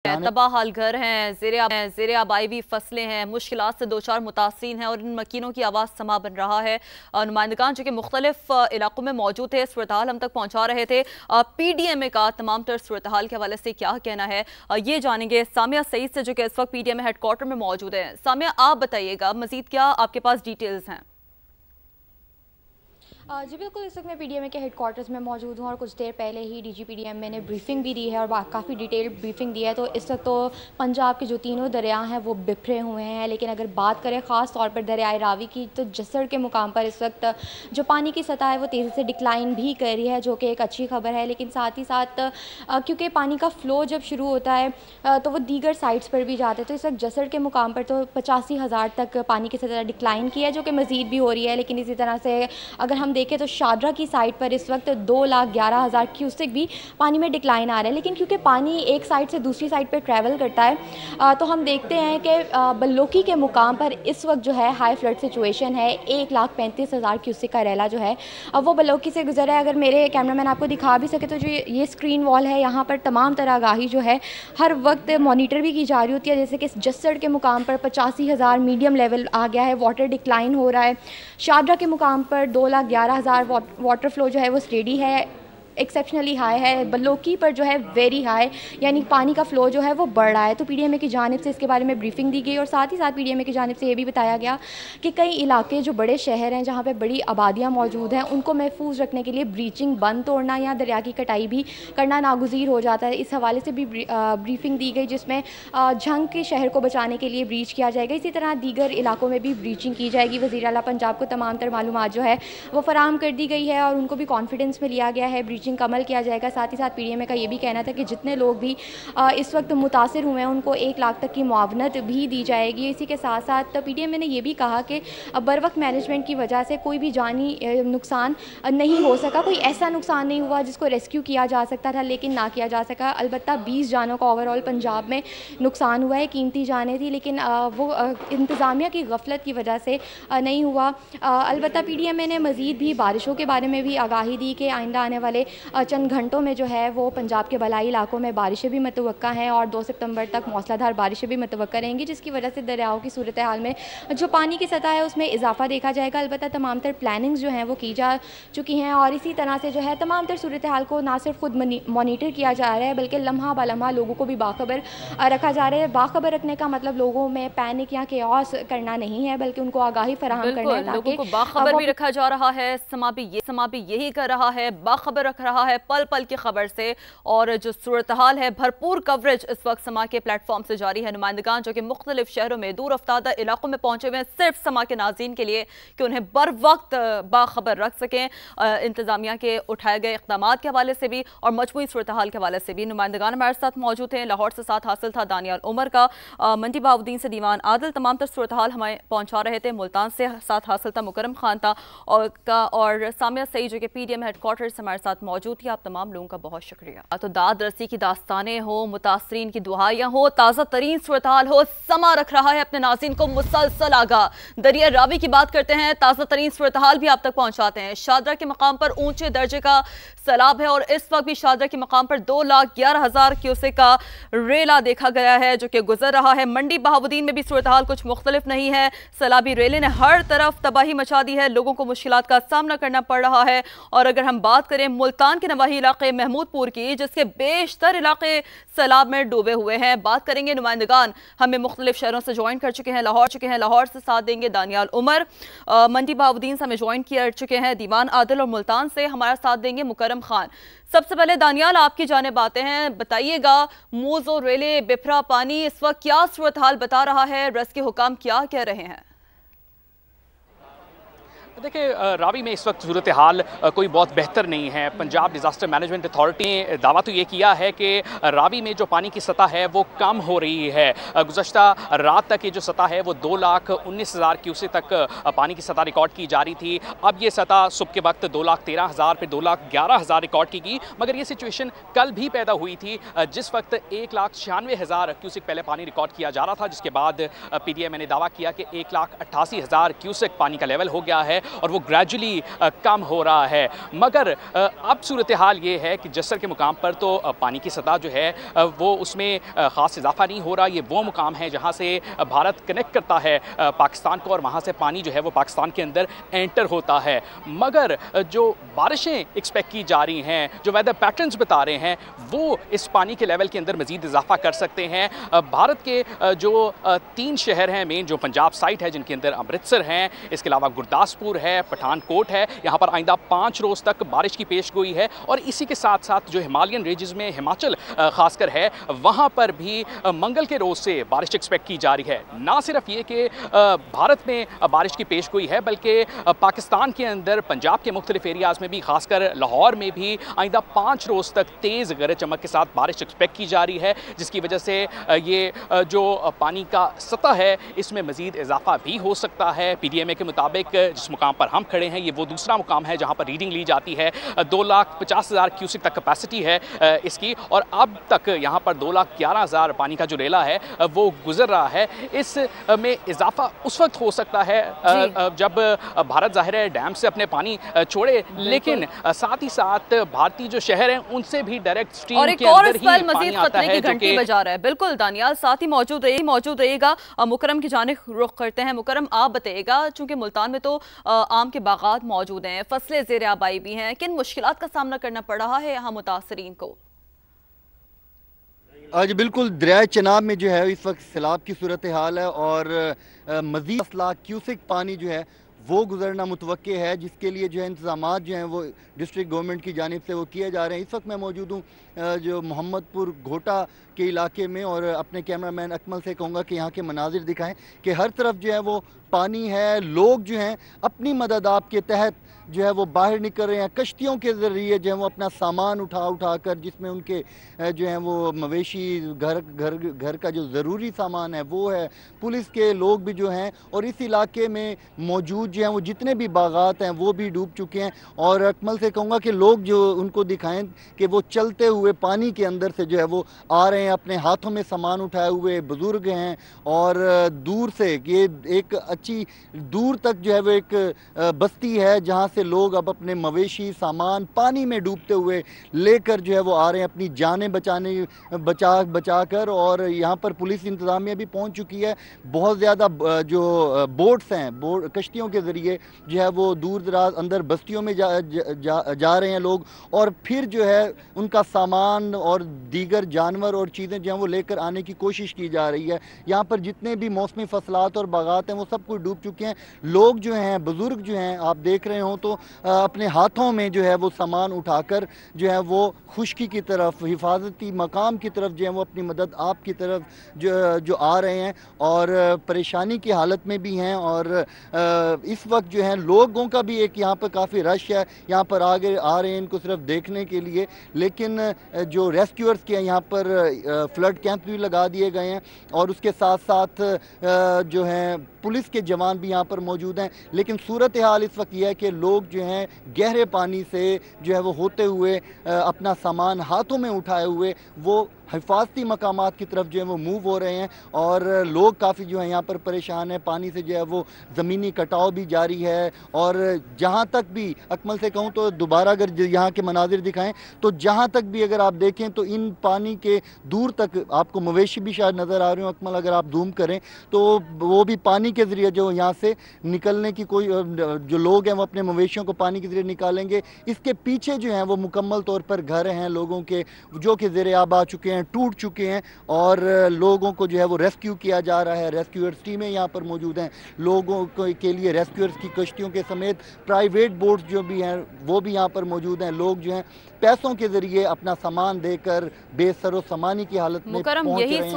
तबाह हाल घर हैं, ज़ेरे आबाई भी फसलें हैं, मुश्किलात से दो चार मुतासिन हैं और इन मकीनों की आवाज़ समा बन रहा है। नुमाइंदगान जो कि मुख्तलिफ इलाकों में मौजूद थे, सूरत हाल हम तक पहुँचा रहे थे। PDMA का तमाम तर सूरत हाल के हवाले से क्या कहना है ये जानेंगे सामिया सईद से, जो कि इस वक्त PDMA हेडक्वार्टर में मौजूद है। सामिया, आप बताइएगा मजीद क्या आपके पास डिटेल्स हैं? जी बिल्कुल, इस वक्त मैं PDMA के हेडक्वार्टर्स में मौजूद हूँ और कुछ देर पहले ही DG PDMA ने ब्रीफिंग भी दी है और काफ़ी डिटेल ब्रीफिंग दी है। तो इस वक्त तो पंजाब के जो तीनों दरिया हैं वो बिखरे हुए हैं, लेकिन अगर बात करें ख़ास तौर पर दरियाए रावी की, तो जसड़ के मुकाम पर इस वक्त जो पानी की सतह है वो तेज़ी से डिक्लाइन भी कर रही है, जो कि एक अच्छी खबर है। लेकिन साथ ही साथ क्योंकि पानी का फ़्लो जब शुरू होता है तो वो दीगर साइट्स पर भी जाते हैं। तो इस वक्त जसड़ के मुकाम पर तो 85,000 तक पानी की सतह डिक्लाइन की है, जो कि मज़ीद भी हो रही है। लेकिन इसी तरह से अगर हम देखें तो शादरा की साइड पर इस वक्त 2,11,000 क्यूसेक भी पानी में डिक्लाइन आ रहा है। लेकिन क्योंकि पानी एक साइड से दूसरी साइड पर ट्रैवल करता है तो हम देखते हैं कि बल्लोकी के मुकाम पर इस वक्त जो है हाई फ्लड सिचुएशन है। 1,35,000 क्यूसेक का रेला जो है अब वो बल्लोकी से गुजरा है। अगर मेरे कैमरामैन आपको दिखा भी सके तो जो ये स्क्रीन वॉल है, यहाँ पर तमाम तरह आगाही जो है हर वक्त मॉनिटर भी की जा रही होती है। जैसे कि जसड़ के मुकाम पर 85,000 मीडियम लेवल आ गया है, वाटर डिक्लाइन हो रहा है। शादरा के मुकाम पर 2,11,000 वाटर फ्लो जो है वो स्टेडी है, एक्सेप्शनली हाई है। बल्लोकी पर जो है वेरी हाई, यानी पानी का फ़्लो जो है वो बढ़ रहा है। तो PDMA की जानिब से इसके बारे में ब्रीफिंग दी गई और साथ ही साथ PDMA की जानिब से ये भी बताया गया कि कई इलाके जो बड़े शहर हैं जहाँ पे बड़ी आबादियाँ मौजूद हैं, उनको महफूज रखने के लिए ब्रीचिंग, बंद तोड़ना या दरिया की कटाई भी करना नागुज़ीर हो जाता है। इस हवाले से भी ब्रीफिंग दी गई, जिसमें झंग के शहर को बचाने के लिए ब्रीच किया जाएगा। इसी तरह दीगर इलाकों में भी ब्रीचिंग की जाएगी। वज़ीर आला पंजाब को तमाम तर मालूमात जो है वो फराहम कर दी गई है और उनको भी कॉन्फिडेंस में लिया गया है, ब्रीचिंग का अमल किया जाएगा। साथ ही साथ PDMA का ये भी कहना था कि जितने लोग भी इस वक्त मुतासिर हुए हैं उनको 1 लाख तक की मुआवनत भी दी जाएगी। इसी के साथ साथ PDMA ने ये भी कहा कि बर वक्त मैनेजमेंट की वजह से कोई भी जानी नुकसान नहीं हो सका, कोई ऐसा नुकसान नहीं हुआ जिसको रेस्क्यू किया जा सकता था लेकिन ना किया जा सका। अलबत्ता 20 जानों का ओवरऑल पंजाब में नुकसान हुआ है, कीमती जानें थी, लेकिन वो इंतज़ामिया की गफलत की वजह से नहीं हुआ। अलबत्ता PDMA ने मज़ीद भी बारिशों के बारे में भी आगाही दी कि आइंदा आने वाले चंद घंटों में जो है वो पंजाब के बलाई इलाकों में बारिशें भी मतवक्का हैं और 2 सितंबर तक मौसलाधार बारिशें भी मतवक्का रहेंगी, जिसकी वजह से दरियाओं की सूरत हाल में जो पानी की सतह है उसमें इजाफा देखा जाएगा। अलबत्ता तमाम तर प्लानिंग्स जो हैं वो की जा चुकी हैं और इसी तरह से जो है तमाम तर सूरत हाल को ना सिर्फ खुद मॉनिटर किया जा रहा है बल्कि लम्हा ब लम्हा लोगों को भी बाखबर रखा जा रहा है। बाखबर रखने का मतलब लोगों में पैनिक या केओस करना नहीं है, बल्कि उनको आगाही फराहम करना है, लोगों को बाखबर भी रखा जा रहा है। समा भी यही कर रहा है, बाखबर रख रहा है पल पल की खबर से। और जो सूरत हाल है, भरपूर कवरेज इस वक्त समा के प्लेटफॉर्म से जारी है। नुमाइंदगान जो कि मुख्तलिफ शहरों में दूर अफ्तादा इलाकों में पहुंचे हुए हैं सिर्फ समा के नाज़रीन के लिए कि उन्हें बर वक्त बाखबर रख सकें इंतजामिया के उठाए गए इक़दाम के हवाले से भी और मजमूई सूरत हाल के हवाले से भी। नुमाइंदगान हमारे साथ मौजूद हैं। लाहौर से साथ हासिल था दानियाल उमर का, मंडी बहाउद्दीन से दीवान आदिल तमाम तर सूरत हाल हमें पहुंचा रहे थे। मुल्तान से साथ हासिल था मुकरम खान था और सामिया सईद जो कि PDMA हेडक्वार्टर से हमारे साथ मौजूद थी। आप तमाम लोगों का बहुत शुक्रिया। तो दाद रसी की दास्तानें हो, मुतासरीन की दुआएं हो, ताज़ा तरीन सूरत हाल हो, समा रख रहा है अपने नाज़रीन को मुसलसल आगा। दरिया रावी की बात करते हैं, ताज़ा तरीन सूरत हाल भी आप तक पहुंचाते हैं। शादरा के मकाम पर ऊंचे दर्जे का सैलाब है और इस वक्त भी शादरा के मकाम पर 2,11,000 क्यूसेक का रेला देखा गया है जो कि गुजर रहा है। मंडी बहाउद्दीन में भी सूरत हाल कुछ मुख्तलिफ नहीं है। सैलाबी रेले ने हर तरफ तबाही मचा दी है, लोगों को मुश्किलात का सामना करना पड़ रहा है। और अगर हम बात करें मुल्तान के नवाही इलाके महमूदपुर की, जिसके बेशतर इलाके सैलाब में डूबे हुए हैं, बात करेंगे। नुमाइंदगान हमें मुख्तलिफ शहरों से ज्वाइन कर चुके हैं, लाहौर से साथ देंगे दानियाल उमर, मंडी बहाउद्दीन से हमें ज्वाइन कर चुके हैं दीवान आदिल और मुल्तान से हमारा साथ देंगे मुकरम खान। सबसे पहले दानियाल आपकी जानिब आते हैं, बताइएगा मूज़ और रेले बिफरा पानी इस वक्त क्या सूरत हाल बता रहा है, रेस्क्यू हुकाम क्या कह रहे हैं? देखिए, रावी में इस वक्त सूरत हाल कोई बहुत बेहतर नहीं है। पंजाब डिज़ास्टर मैनेजमेंट अथॉरिटी ने दावा तो ये किया है कि रावी में जो पानी की सतह है वो कम हो रही है। गुज़श्ता रात तक ये जो सतह है वो 2,19,000 क्यूसेक तक पानी की सतह रिकॉर्ड की जा रही थी। अब ये सतह सुबह के वक्त 2,13,000 फिर 2,11,000 रिकॉर्ड की गई, मगर ये सिचुएशन कल भी पैदा हुई थी जिस वक्त 1,96,000 क्यूसेक पहले पानी रिकॉर्ड किया जा रहा था, जिसके बाद PDMA ने दावा किया कि 1,88,000 क्यूसेक पानी का लेवल हो गया है। और वो ग्रेजुअली कम हो रहा है। मगर अब सूरत हाल ये है कि जसर के मुकाम पर तो पानी की सतह जो है वो उसमें ख़ास इजाफा नहीं हो रहा। ये वो मुकाम है जहाँ से भारत कनेक्ट करता है पाकिस्तान को और वहाँ से पानी जो है वो पाकिस्तान के अंदर एंटर होता है। मगर जो बारिशें एक्सपेक्ट की जा रही हैं, जो वेदर पैटर्न्स बता रहे हैं, वो इस पानी के लेवल के अंदर मज़ीद इजाफा कर सकते हैं। भारत के जो 3 शहर हैं मेन जो पंजाब साइड है, जिनके अंदर अमृतसर हैं, इसके अलावा गुरदासपुर है, पठानकोट है, यहाँ पर आइंदा 5 रोज़ तक बारिश की पेशगोई है। और इसी के साथ साथ जो हिमालयन रेंजेस में हिमाचल खासकर है, वहाँ पर भी मंगल के रोज़ से बारिश एक्सपेक्ट की जा रही है। ना सिर्फ ये कि भारत में बारिश की पेशगोई है, बल्कि पाकिस्तान के अंदर पंजाब के मुख्तलिफ एरियाज़ में भी, खासकर लाहौर में भी आइंदा 5 रोज़ तक तेज़ गरज चमक के साथ बारिश एक्सपेक्ट की जा रही है, जिसकी वजह से ये जो पानी का सतह है इसमें मज़ीद इजाफा भी हो सकता है। PDMA के मुताबिक जिस मुकाम पर हम खड़े हैं ये वो दूसरा मुकाम है जहाँ पर रीडिंग ली जाती है। 2,50,000 क्यूसिक तक कैपेसिटी है इसकी, और अब तक यहाँ पर 2,11,000 पानी का जो रेला है वो गुजर रहा है। इस में इजाफा उस वक्त हो सकता है जब भारत ज़ाहिर है डैम से अपने पानी छोड़े, लेकिन साथ ही साथ भारतीय जो शहर हैं उनसे भी डायरेक्ट स्ट्रीम के अंदर ही पानी आता है, जो कि बजा रहा है। बिल्कुल दानियाल साथ ही मौजूद रहिएगा। मुकरम की जानिब रुख करते हैं। मुकरम, आप बताइएगा, चूंकि मुल्तान में तो आम के बागात मौजूद हैं, फसलें ज़ेर आबाई भी हैं, किन मुश्किलात का सामना करना पड़ रहा है यहाँ मुतासरीन को? आज बिल्कुल दरिया चनाब में जो है इस वक्त सैलाब की सूरत हाल है और मज़ीद 10 लाख क्यूसिक पानी जो है वो गुजरना मुतवक्के है, जिसके लिए जो है इंतज़ामात जो हैं वो डिस्ट्रिक्ट गवर्नमेंट की जानिब से वो किए जा रहे हैं। इस वक्त मैं मौजूद हूँ जो मोहम्मदपुर घोटा के इलाके में, और अपने कैमरामैन अकमल से कहूँगा कि यहाँ के मनाजिर दिखाएं कि हर तरफ जो है वो पानी है। लोग जो हैं अपनी मदद आपके तहत जो है वो बाहर निकल रहे हैं, कश्तियों के ज़रिए जो है वो अपना सामान उठा कर, जिसमें उनके जो है वो मवेशी घर का जो ज़रूरी सामान है वो है। पुलिस के लोग भी जो हैं और इस इलाके में मौजूद जो हैं वो जितने भी बागात हैं वो भी डूब चुके हैं। और अकमल से कहूँगा कि लोग जो उनको दिखाएं कि वो चलते हुए पानी के अंदर से जो है वो आ रहे हैं, अपने हाथों में सामान उठाए हुए बुज़ुर्ग हैं, और दूर से ये एक अच्छी दूर तक जो है वो एक बस्ती है जहाँ से लोग अब अपने मवेशी सामान पानी में डूबते हुए लेकर जो है वो आ रहे हैं, अपनी जानें बचा कर। और यहाँ पर पुलिस इंतज़ामिया भी पहुँच चुकी है। बहुत ज़्यादा जो बोट्स हैं, कश्तियों के ज़रिए जो है वो दूर दराज अंदर बस्तियों में जा रहे हैं लोग, और फिर जो है उनका सामान और दीगर जानवर और चीज़ें जो हैं वो लेकर आने की कोशिश की जा रही है। यहाँ पर जितने भी मौसमी फसलात और बागात हैं वो सब कुछ डूब चुके हैं। लोग जो हैं, बुज़ुर्ग जो हैं, आप देख रहे हो तो अपने हाथों में जो है वो सामान उठाकर जो है वो खुश्की की तरफ, हिफाजती मकाम की तरफ जो है वो अपनी मदद आपकी तरफ जो आ रहे हैं, और परेशानी की हालत में भी हैं। और इस वक्त जो है लोगों का भी एक यहाँ पर काफ़ी रश है, यहाँ पर आगे आ रहे हैं इनको सिर्फ देखने के लिए। लेकिन जो रेस्क्यूअर्स के यहाँ पर फ्लड कैंप भी लगा दिए गए हैं, और उसके साथ साथ जो हैं पुलिस के जवान भी यहाँ पर मौजूद हैं। लेकिन सूरत हाल इस वक्त यह है कि लोग जो हैं गहरे पानी से जो है वो होते हुए अपना सामान हाथों में उठाए हुए वो हिफाजती मकामात की तरफ जो है वो मूव हो रहे हैं, और लोग काफ़ी जो है यहाँ पर परेशान हैं। पानी से जो है वो ज़मीनी कटाव भी जारी है। और जहाँ तक भी अकमल से कहूँ तो दोबारा अगर यहाँ के मनाजिर दिखाएं तो जहाँ तक भी अगर आप देखें तो इन पानी के दूर तक आपको मवेशी भी शायद नज़र आ रहे हो। अकमल, अगर आप जूम करें तो वो भी पानी के ज़रिए जो यहाँ से निकलने की कोई जो लोग हैं वो अपने मवेशियों को पानी के ज़रिए निकालेंगे। इसके पीछे जो हैं वो मुकम्मल तौर पर घर हैं लोगों के जो कि ज़ेरे आब आ चुके हैं, टूट चुके हैं, और लोगों को जो है वो रेस्क्यू किया जा रहा है। रेस्क्यूअर्स टीमें यहाँ पर मौजूद हैं। लोगों के लिए रेस्क्यूअर्स की कश्तियों के समेत प्राइवेट बोट्स जो भी हैं वो भी यहाँ पर मौजूद हैं। लोग जो हैं पैसों के ज़रिए अपना सामान देकर बेसरो सामानी की हालत में पहुँच रहे हैं।